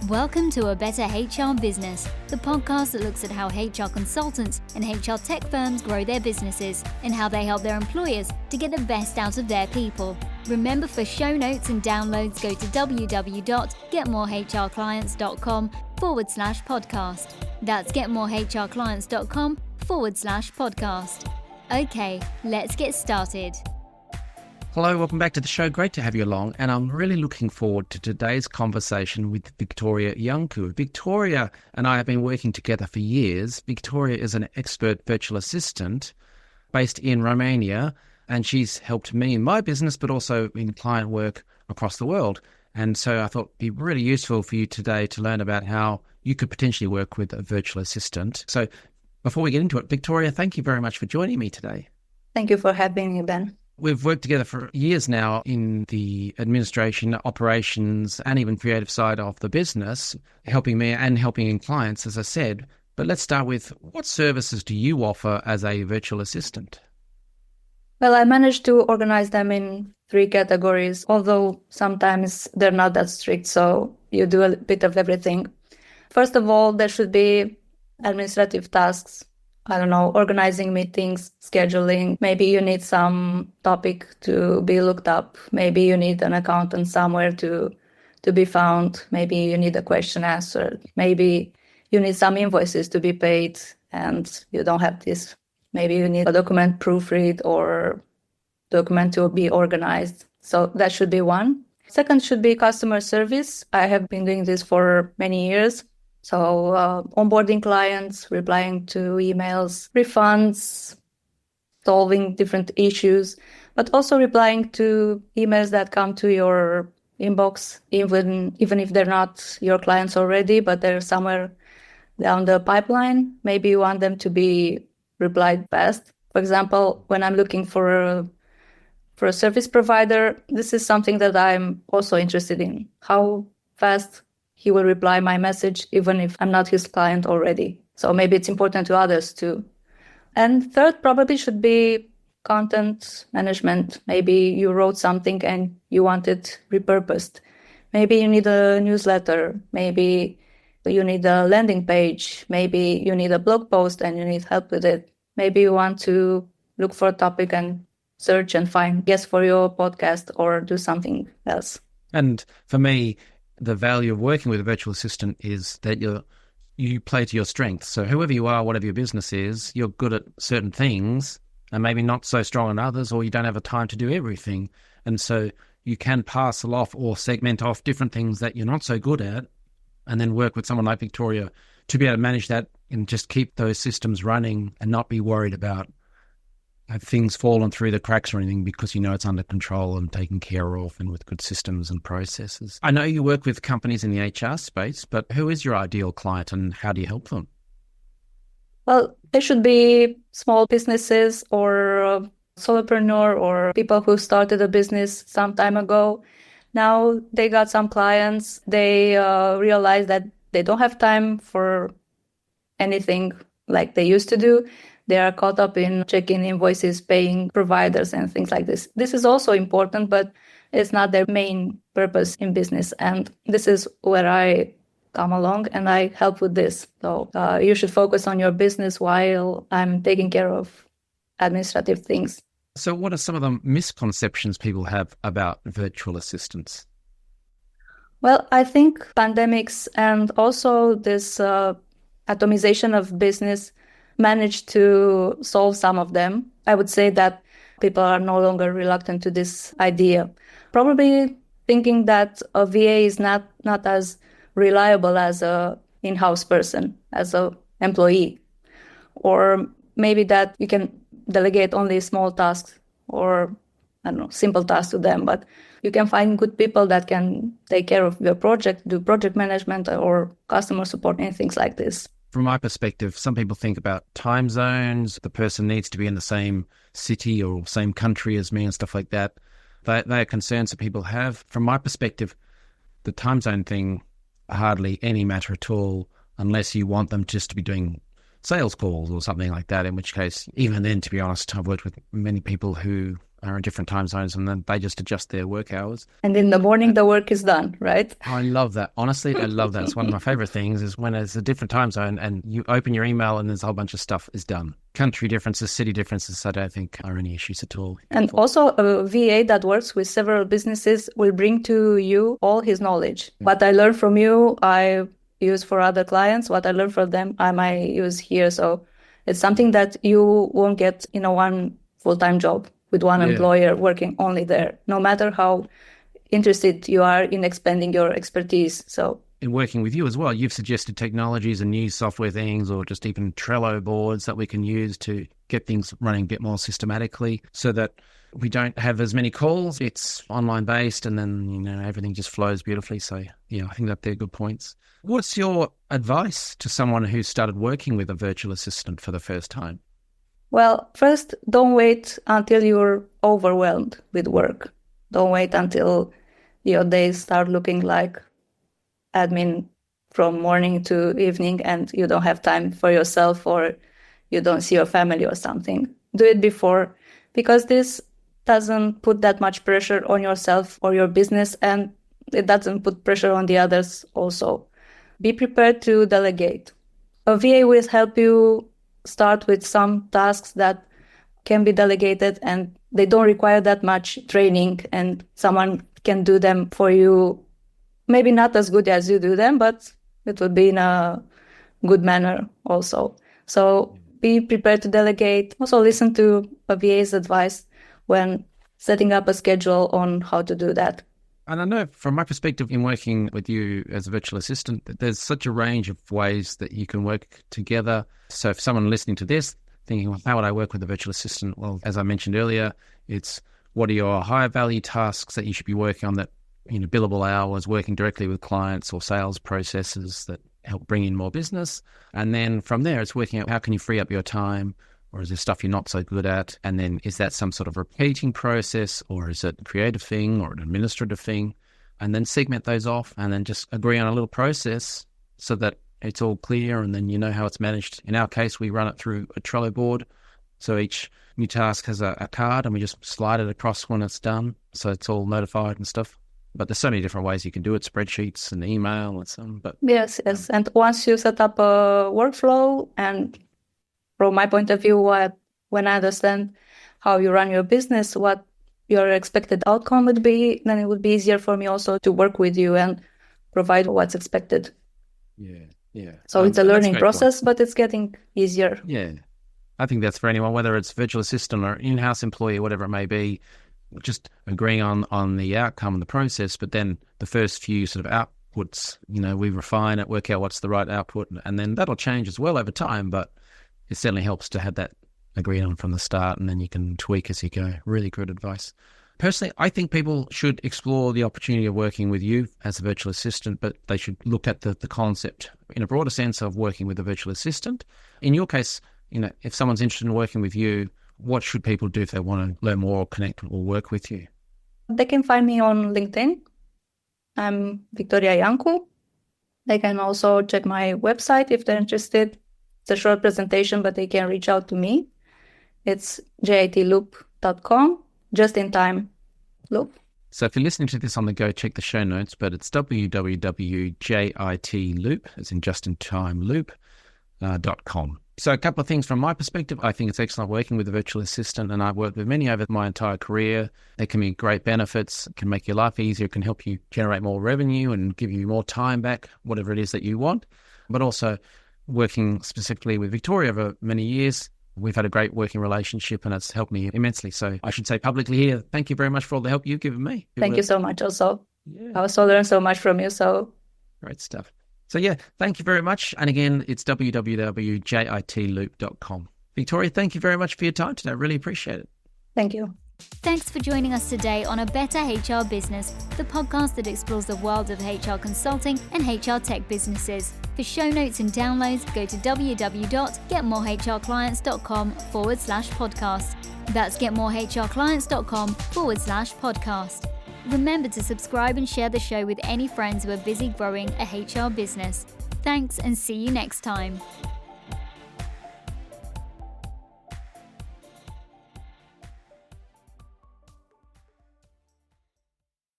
Welcome to A Better HR Business, the podcast that looks at how HR consultants and HR tech firms grow their businesses and how they help their employers to get the best out of their people. Remember, for show notes and downloads, go to www.getmorehrclients.com/podcast. That's getmorehrclients.com/podcast. Okay, let's get started. Hello, welcome back to the show. Great to have you along. And I'm really looking forward to today's conversation with Victoria Iancu. Victoria and I have been working together for years. Victoria is an expert virtual assistant based in Romania, and she's helped me in my business, but also in client work across the world. And so I thought it'd be really useful for you today to learn about how you could potentially work with a virtual assistant. So before we get into it, Victoria, thank you very much for joining me today. Thank you for having me, Ben. We've worked together for years now in the administration, operations, and even creative side of the business, helping me and helping in clients, as I said. But let's start with, what services do you offer as a virtual assistant? Well, I managed to organize them in 3 categories, although sometimes they're not that strict, so you do a bit of everything. First of all, there should be administrative tasks. I don't know, organizing meetings, scheduling. Maybe you need some topic to be looked up. Maybe you need an accountant somewhere to be found. Maybe you need a question answered. Maybe you need some invoices to be paid and you don't have this. Maybe you need a document proofread or document to be organized. So that should be one. Second should be customer service. I have been doing this for many years. So onboarding clients, replying to emails, refunds, solving different issues, but also replying to emails that come to your inbox, even if they're not your clients already, but they're somewhere down the pipeline. Maybe you want them to be replied fast. For example, when I'm looking for a service provider, this is something that I'm also interested in. How fast he will reply my message, even if I'm not his client already. So maybe it's important to others too. And third probably should be content management. Maybe you wrote something and you want it repurposed. Maybe you need a newsletter. Maybe you need a landing page. Maybe you need a blog post and you need help with it. Maybe you want to look for a topic and search and find guests for your podcast or do something else. And for me, the value of working with a virtual assistant is that you play to your strengths. So whoever you are, whatever your business is, you're good at certain things and maybe not so strong in others, or you don't have the time to do everything. And so you can parcel off or segment off different things that you're not so good at and then work with someone like Victoria to be able to manage that and just keep those systems running and not be worried about have things fallen through the cracks or anything, because you know it's under control and taken care of and with good systems and processes. I know you work with companies in the HR space, but who is your ideal client and how do you help them? Well, they should be small businesses or solopreneur or people who started a business some time ago. Now they got some clients. They realize that they don't have time for anything like they used to do. They are caught up in checking invoices, paying providers and things like this. This is also important, but it's not their main purpose in business. And this is where I come along and I help with this. So you should focus on your business while I'm taking care of administrative things. So what are some of the misconceptions people have about virtual assistants? Well, I think pandemics and also this atomization of business managed to solve some of them. I would say that people are no longer reluctant to this idea. Probably thinking that a VA is not as reliable as a in-house person, as a employee. Or maybe that you can delegate only small tasks or, I don't know, simple tasks to them. But you can find good people that can take care of your project, do project management or customer support and things like this. From my perspective, some people think about time zones. The person needs to be in the same city or same country as me and stuff like that. They are concerns that people have. From my perspective, the time zone thing, hardly any matter at all, unless you want them just to be doing sales calls or something like that, in which case, even then, to be honest, I've worked with many people who are in different time zones, and then they just adjust their work hours. And in the morning, the work is done, right? I love that. Honestly, I love that. It's one of my favorite things is when it's a different time zone and you open your email and there's a whole bunch of stuff is done. Country differences, city differences, I don't think are any issues at all. And also a VA that works with several businesses will bring to you all his knowledge. What I learned from you, I use for other clients. What I learned from them, I might use here. So it's something that you won't get in a one full-time job with one employer working only there, no matter how interested you are in expanding your expertise. So in working with you as well, you've suggested technologies and new software things, or just even Trello boards that we can use to get things running a bit more systematically so that we don't have as many calls. It's online based and then, everything just flows beautifully. So I think that they're good points. What's your advice to someone who started working with a virtual assistant for the first time? Well, first, don't wait until you're overwhelmed with work. Don't wait until your days start looking like admin from morning to evening and you don't have time for yourself or you don't see your family or something. Do it before, because this doesn't put that much pressure on yourself or your business, and it doesn't put pressure on the others also. Be prepared to delegate. A VA will help you start with some tasks that can be delegated and they don't require that much training, and someone can do them for you. Maybe not as good as you do them, but it would be in a good manner also. So be prepared to delegate. Also listen to a VA's advice when setting up a schedule on how to do that. And I know from my perspective in working with you as a virtual assistant, that there's such a range of ways that you can work together. So if someone listening to this thinking, well, how would I work with a virtual assistant? Well, as I mentioned earlier, it's what are your higher value tasks that you should be working on that, billable hours, working directly with clients or sales processes that help bring in more business. And then from there, it's working out how can you free up your time, or is there stuff you're not so good at? And then is that some sort of repeating process, or is it a creative thing or an administrative thing? And then segment those off and then just agree on a little process so that it's all clear and then you know how it's managed. In our case, we run it through a Trello board. So each new task has a card and we just slide it across when it's done. So it's all notified and stuff. But there's so many different ways you can do it, spreadsheets and email and some. But Yes. And once you set up a workflow, and from my point of view, when I understand how you run your business, what your expected outcome would be, then it would be easier for me also to work with you and provide what's expected. Yeah. So it's a learning process, but it's getting easier. Yeah. I think that's for anyone, whether it's virtual assistant or in-house employee, whatever it may be, just agreeing on the outcome and the process, but then the first few sort of outputs, we refine it, work out what's the right output, and then that'll change as well over time, but it certainly helps to have that agreed on from the start, and then you can tweak as you go. Really good advice. Personally, I think people should explore the opportunity of working with you as a virtual assistant, but they should look at the concept in a broader sense of working with a virtual assistant. In your case, if someone's interested in working with you, what should people do if they want to learn more or connect or work with you? They can find me on LinkedIn. I'm Victoria Iancu. They can also check my website if they're interested. It's a short presentation, but they can reach out to me. It's jitloop.com, just in time loop. So if you're listening to this on the go, check the show notes, but it's www.jitloop, as in just in time loop.com. So a couple of things from my perspective. I think it's excellent working with a virtual assistant, and I've worked with many over my entire career. There can be great benefits, it can make your life easier, it can help you generate more revenue and give you more time back, whatever it is that you want. But also working specifically with Victoria over many years, we've had a great working relationship and it's helped me immensely. So I should say publicly here, thank you very much for all the help you've given me. Thank you so much also. Yeah. I also learned so much from you. So great stuff. So yeah, thank you very much. And again, it's www.jitloop.com. Victoria, thank you very much for your time today. I really appreciate it. Thank you. Thanks for joining us today on A Better HR Business, the podcast that explores the world of HR consulting and HR tech businesses. For show notes and downloads, go to www.getmorehrclients.com/podcast. That's getmorehrclients.com/podcast. Remember to subscribe and share the show with any friends who are busy growing a HR business. Thanks, and see you next time.